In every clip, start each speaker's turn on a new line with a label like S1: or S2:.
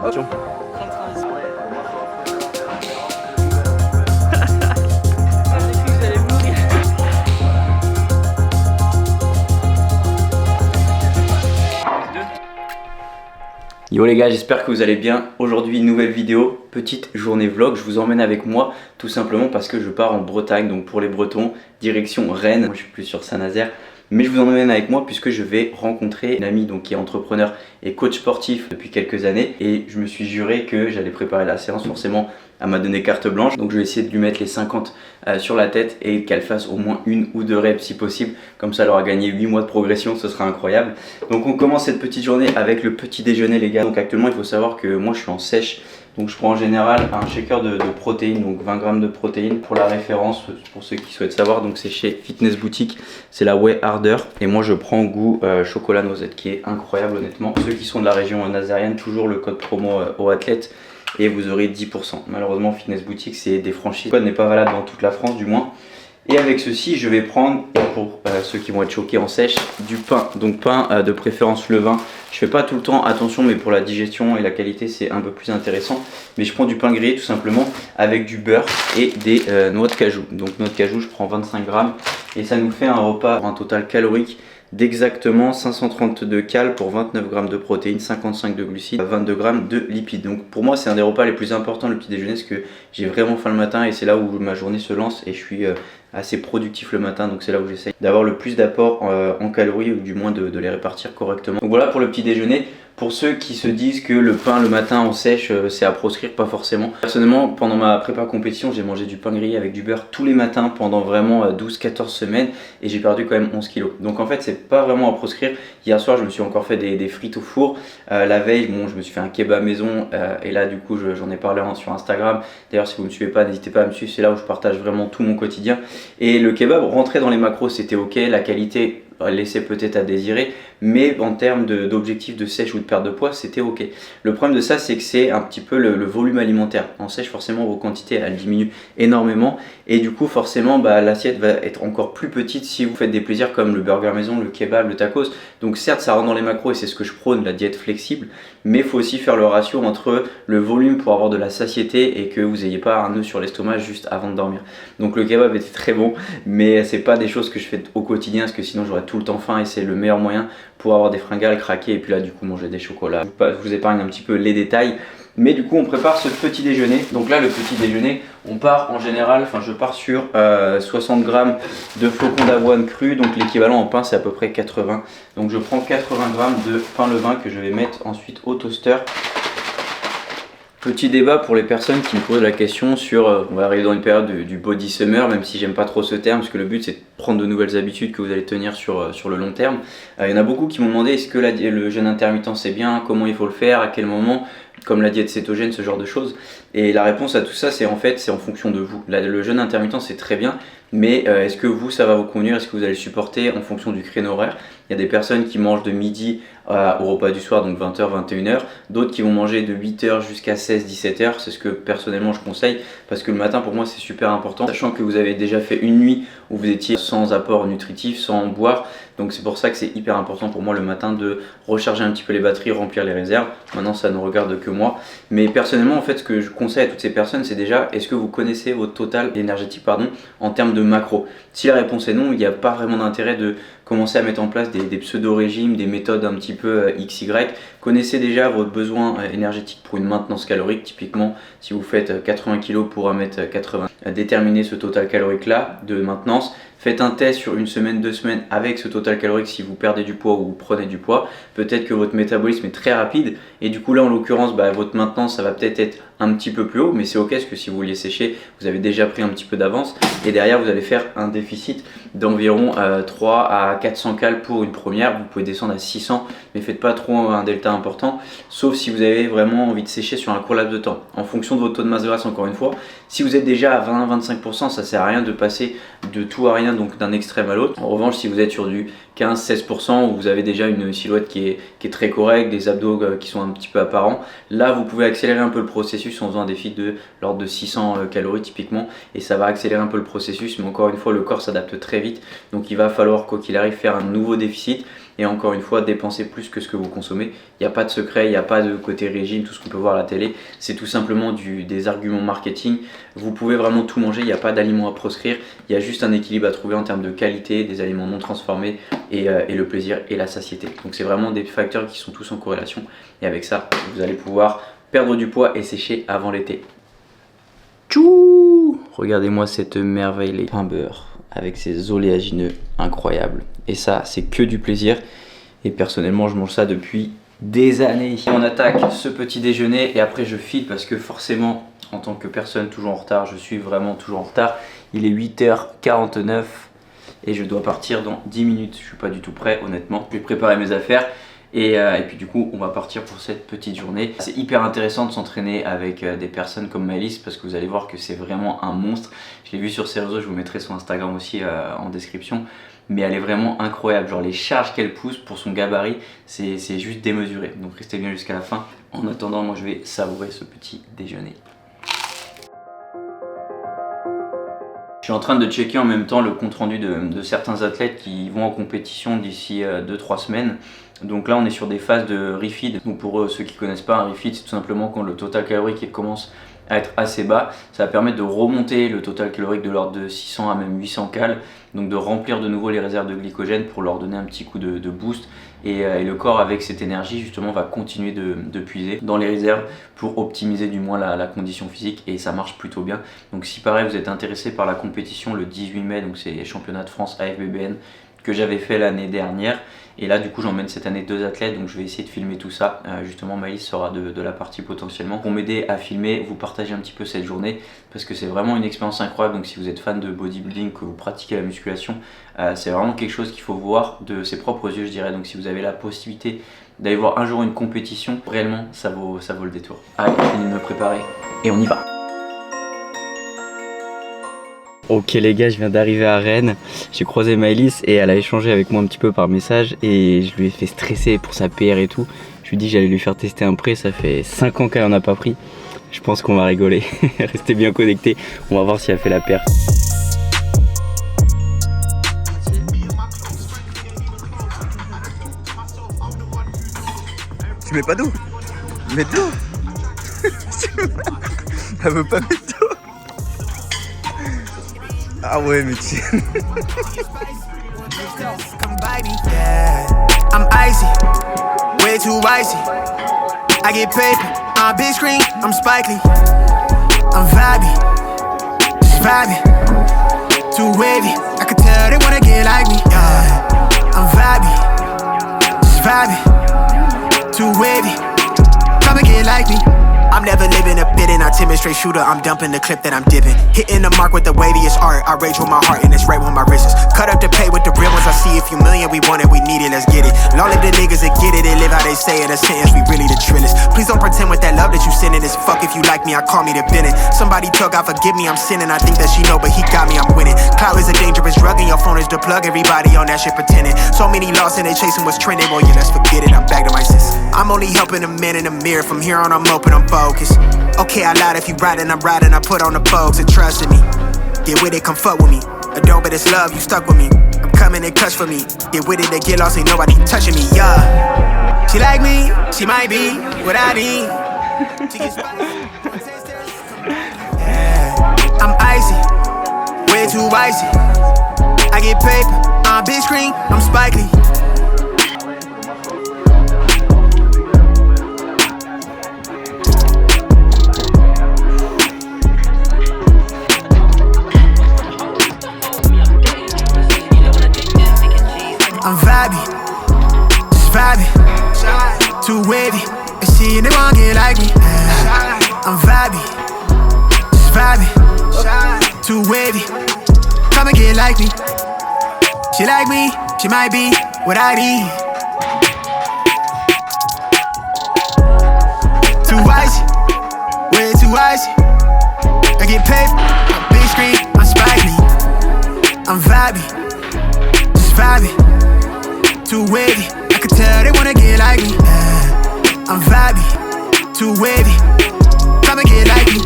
S1: Attention. Yo les gars, j'espère que vous allez bien. Aujourd'hui, nouvelle vidéo, petite journée vlog. Je vous emmène avec moi tout simplement parce que je pars en Bretagne, donc pour les Bretons, direction Rennes. Moi je suis plus sur Saint-Nazaire, mais je vous emmène avec moi puisque je vais rencontrer une amie donc, qui est entrepreneur et coach sportif depuis quelques années. Et je me suis juré que j'allais préparer la séance, forcément elle m'a donné carte blanche. Donc je vais essayer de lui mettre les 50 sur la tête et qu'elle fasse au moins une ou deux reps si possible. Comme ça elle aura gagné 8 mois de progression, ce sera incroyable. Donc on commence cette petite journée avec le petit déjeuner les gars. Donc actuellement il faut savoir que moi je suis en sèche. Donc je prends en général un shaker de protéines, donc 20 grammes de protéines. Pour la référence, pour ceux qui souhaitent savoir, donc c'est chez Fitness Boutique, c'est la Whey Harder. Et moi je prends goût chocolat noisette qui est incroyable honnêtement. Ceux qui sont de la région nazarienne, toujours le code promo au athlète et vous aurez 10%. Malheureusement Fitness Boutique c'est des franchises, le code n'est pas valable dans toute la France du moins. Et avec ceci je vais prendre, pour ceux qui vont être choqués en sèche, du pain. Donc pain de préférence levain. Je fais pas tout le temps attention, mais pour la digestion et la qualité c'est un peu plus intéressant. Mais je prends du pain grillé tout simplement avec du beurre et des noix de cajou. Donc noix de cajou je prends 25 grammes et ça nous fait un repas pour un total calorique d'exactement 532 calories pour 29 grammes de protéines, 55 de glucides, 22 grammes de lipides. Donc pour moi c'est un des repas les plus importants le petit déjeuner parce que j'ai vraiment faim le matin et c'est là où ma journée se lance et je suis assez productif le matin, donc c'est là où j'essaye d'avoir le plus d'apport en calories ou du moins de les répartir correctement. Donc voilà pour le petit déjeuner. Pour ceux qui se disent que le pain le matin en sèche c'est à proscrire, pas forcément. Personnellement pendant ma prépa compétition j'ai mangé du pain grillé avec du beurre tous les matins pendant vraiment 12-14 semaines et j'ai perdu quand même 11 kilos. Donc en fait c'est pas vraiment à proscrire. Hier soir je me suis encore fait des frites au four. La veille bon, je me suis fait un kebab maison et là du coup j'en ai parlé sur Instagram. D'ailleurs si vous ne me suivez pas n'hésitez pas à me suivre, c'est là où je partage vraiment tout mon quotidien. Et le kebab rentrait dans les macros, c'était ok, la qualité laissait peut-être à désirer, mais en termes d'objectifs de sèche ou de perte de poids c'était ok. Le problème de ça c'est que c'est un petit peu le volume alimentaire. En sèche forcément vos quantités elles diminuent énormément et du coup forcément l'assiette va être encore plus petite si vous faites des plaisirs comme le burger maison, le kebab, le tacos. Donc certes ça rentre dans les macros et c'est ce que je prône, la diète flexible, mais il faut aussi faire le ratio entre le volume pour avoir de la satiété et que vous n'ayez pas un nœud sur l'estomac juste avant de dormir. Donc le kebab était très bon, mais c'est pas des choses que je fais au quotidien parce que sinon j'aurais tout le temps faim et c'est le meilleur moyen pour avoir des fringales, craquer et puis là du coup manger des chocolats. Je vous épargne un petit peu les détails. Mais du coup on prépare ce petit déjeuner. Donc là le petit déjeuner on part en général, je pars sur 60 grammes de flocons d'avoine cru. Donc l'équivalent en pain c'est à peu près 80. Donc je prends 80 grammes de pain levain que je vais mettre ensuite au toaster. Petit débat pour les personnes qui me posent la question sur, on va arriver dans une période du body summer, même si j'aime pas trop ce terme, parce que le but c'est de prendre de nouvelles habitudes que vous allez tenir sur le long terme. Il y en a beaucoup qui m'ont demandé est-ce que le jeûne intermittent c'est bien, comment il faut le faire, à quel moment, comme la diète cétogène, ce genre de choses. Et la réponse à tout ça c'est en fait c'est en fonction de vous. Le jeûne intermittent c'est très bien, mais est-ce que vous ça va vous convenir, est-ce que vous allez le supporter en fonction du créneau horaire. Il y a des personnes qui mangent de midi au repas du soir, donc 20h, 21h. D'autres qui vont manger de 8h jusqu'à 16, 17h. C'est ce que personnellement je conseille parce que le matin pour moi c'est super important. Sachant que vous avez déjà fait une nuit où vous étiez sans apport nutritif, sans boire. Donc c'est pour ça que c'est hyper important pour moi le matin de recharger un petit peu les batteries, remplir les réserves. Maintenant ça ne regarde que moi. Mais personnellement en fait ce que je conseille à toutes ces personnes c'est déjà est-ce que vous connaissez votre total énergétique en termes de macro. Si la réponse est non, il n'y a pas vraiment d'intérêt de commencer à mettre en place des pseudo-régimes, des méthodes un petit peu XY. Connaissez déjà votre besoin énergétique pour une maintenance calorique. Typiquement, si vous faites 80 kg pour 1m80, déterminez ce total calorique là de maintenance. Faites un test sur une semaine, 2 semaines avec ce total calorique si vous perdez du poids ou vous prenez du poids. Peut-être que votre métabolisme est très rapide et du coup là en l'occurrence votre maintenance ça va peut-être être un petit peu plus haut, mais c'est ok parce que si vous vouliez sécher vous avez déjà pris un petit peu d'avance et derrière vous allez faire un déficit d'environ 3 à 400 calories pour une première. Vous pouvez descendre à 600 mais faites pas trop un delta important sauf si vous avez vraiment envie de sécher sur un court laps de temps en fonction de votre taux de masse grasse. Encore une fois, si vous êtes déjà à 20-25%, ça sert à rien de passer de tout à rien, donc d'un extrême à l'autre. En revanche, si vous êtes sur du 15-16% où vous avez déjà une silhouette qui est très correcte, des abdos qui sont un petit peu apparents, là vous pouvez accélérer un peu le processus en faisant un défi de l'ordre de 600 calories typiquement et ça va accélérer un peu le processus. Mais encore une fois le corps s'adapte très vite, donc il va falloir quoi qu'il arrive faire un nouveau déficit. Et encore une fois, dépensez plus que ce que vous consommez. Il n'y a pas de secret, il n'y a pas de côté régime, tout ce qu'on peut voir à la télé. C'est tout simplement des arguments marketing. Vous pouvez vraiment tout manger, il n'y a pas d'aliments à proscrire. Il y a juste un équilibre à trouver en termes de qualité, des aliments non transformés et le plaisir et la satiété. Donc c'est vraiment des facteurs qui sont tous en corrélation. Et avec ça, vous allez pouvoir perdre du poids et sécher avant l'été. Tchou! Regardez-moi cette merveille, les pains beurre avec ces oléagineux incroyables. Et ça, c'est que du plaisir. Et personnellement, je mange ça depuis des années. On attaque ce petit déjeuner et après je file parce que forcément, en tant que personne toujours en retard, je suis vraiment toujours en retard. Il est 8h49 et je dois partir dans 10 minutes. Je suis pas du tout prêt, honnêtement. Je vais préparer mes affaires. Et puis du coup on va partir pour cette petite journée. C'est hyper intéressant de s'entraîner avec des personnes comme Maëlys parce que vous allez voir que c'est vraiment un monstre. Je l'ai vu sur ses réseaux, je vous mettrai son Instagram aussi en description. Mais elle est vraiment incroyable, genre les charges qu'elle pousse pour son gabarit, c'est juste démesuré. Donc restez bien jusqu'à la fin. En attendant, moi je vais savourer ce petit déjeuner. Je suis en train de checker en même temps le compte rendu de certains athlètes qui vont en compétition d'ici 2-3 semaines. Donc là on est sur des phases de refeed. Donc pour ceux qui ne connaissent pas, un refeed c'est tout simplement quand le total calorique commence à être assez bas. Ça va permettre de remonter le total calorique de l'ordre de 600 à même 800 calories. Donc de remplir de nouveau les réserves de glycogène pour leur donner un petit coup de boost. Et le corps avec cette énergie justement va continuer de puiser dans les réserves pour optimiser du moins la condition physique et ça marche plutôt bien. Donc si pareil vous êtes intéressé par la compétition le 18 mai, donc c'est les championnats de France AFBBN que j'avais fait l'année dernière. Et là du coup j'emmène cette année 2 athlètes, donc je vais essayer de filmer tout ça. Justement Maëlys sera de la partie potentiellement pour m'aider à filmer, vous partager un petit peu cette journée parce que c'est vraiment une expérience incroyable. Donc si vous êtes fan de bodybuilding, que vous pratiquez la musculation, c'est vraiment quelque chose qu'il faut voir de ses propres yeux je dirais. Donc si vous avez la possibilité d'aller voir un jour une compétition, réellement ça vaut le détour. Allez, je finis de me préparer et on y va. Ok les gars, je viens d'arriver à Rennes, j'ai croisé Maëlys et elle a échangé avec moi un petit peu par message et je lui ai fait stresser pour sa PR et tout. Je lui ai dit que j'allais lui faire tester un prêt, ça fait 5 ans qu'elle en a pas pris. Je pense qu'on va rigoler, restez bien connectés, on va voir si elle fait la PR.
S2: Tu mets pas d'eau? Mets de l'eau. Elle veut pas mettre d'eau. Ah ouais mais tu...
S3: I'm icy, way too icy. I get paper on big screen, I'm Spike Lee. I'm vibey, just vibey. Too wavy, I could tell they wanna get like me. Yeah, I'm vibey, just vibey. Too wavy, come and get like me. I'm never living a bit in, I timid straight shooter, I'm dumping the clip that I'm dipping. Hitting the mark with the waviest art, I rage with my heart and it's right with my wrists. Cut up the pay with the real ones, I see a few million, we want it, we need it, let's get it. And all of the niggas that get it, they live how they say it, a sentence, we really the trillest. Please don't pretend with that love that you sending is fuck if you like me, I call me the Bennett. Somebody told God forgive me, I'm sinning, I think that she know, but he got me, I'm winning. Cloud is a dangerous drug and your phone is the plug, everybody on that shit pretending. So many lost and they chasing what's trending, boy yeah, let's forget it, I'm back to my senses. I'm only helping a man in the mirror, from here on I'm open, I'm focused. Okay, I lied if you riding, I'm riding, I put on the pogues and trust in me. Get with it, come fuck with me. I don't, but it's love, you stuck with me. I'm coming and clutch for me. Get with it, they get lost, ain't nobody touching me, yeah. She like me, she might be what I need. Yeah. I'm icy, way too icy. I get paper on big screen, I'm Spike Lee. I'm vibey, just vibey. Too wavy, and see they wanna get like me. I'm vibey, just vibey. Too wavy, come and get like me. She like me, she might be what I need. Too icy, way too icy. I get paid, on big screen, I'm Spike Lee. I'm vibey, just vibey. Too wavy, I could tell they wanna get like me. I'm vibey, too wavy, come and get like me.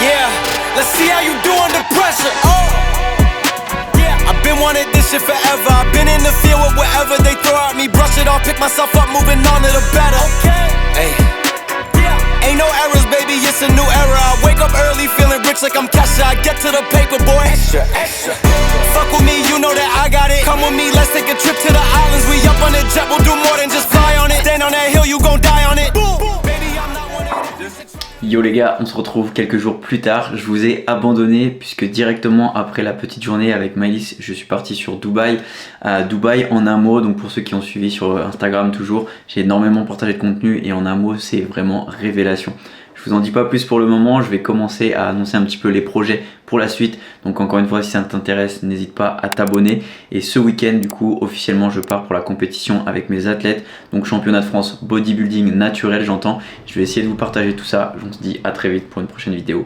S3: Yeah, let's see how you do under pressure. Oh, yeah, I've been wanted shit forever. I've been in the field with whatever they throw at me. Brush it off, pick myself up, moving on to the better. Hey. Ain't no errors, baby, it's a new era. I wake up early, feeling rich like I'm Kesha. I get to the paper, boy. Extra, extra. Fuck with me, you know that I got it. Come with me, let's take a trip to the islands. We up on the jet, we'll do more than just fly on it. Stand on that hill, you gon' die on it. Baby, I'm not one of them.
S1: Yo les gars, on se retrouve quelques jours plus tard. Je vous ai abandonné puisque directement après la petite journée avec Maëlys, je suis parti sur Dubaï. Dubaï en un mot, donc pour ceux qui ont suivi sur Instagram toujours, j'ai énormément partagé de contenu et en un mot c'est vraiment révélation. Je vous en dis pas plus pour le moment, je vais commencer à annoncer un petit peu les projets pour la suite. Donc encore une fois, si ça t'intéresse, n'hésite pas à t'abonner. Et ce week-end, du coup, officiellement, je pars pour la compétition avec mes athlètes. Donc championnat de France bodybuilding naturel, j'entends. Je vais essayer de vous partager tout ça. Je vous dis à très vite pour une prochaine vidéo.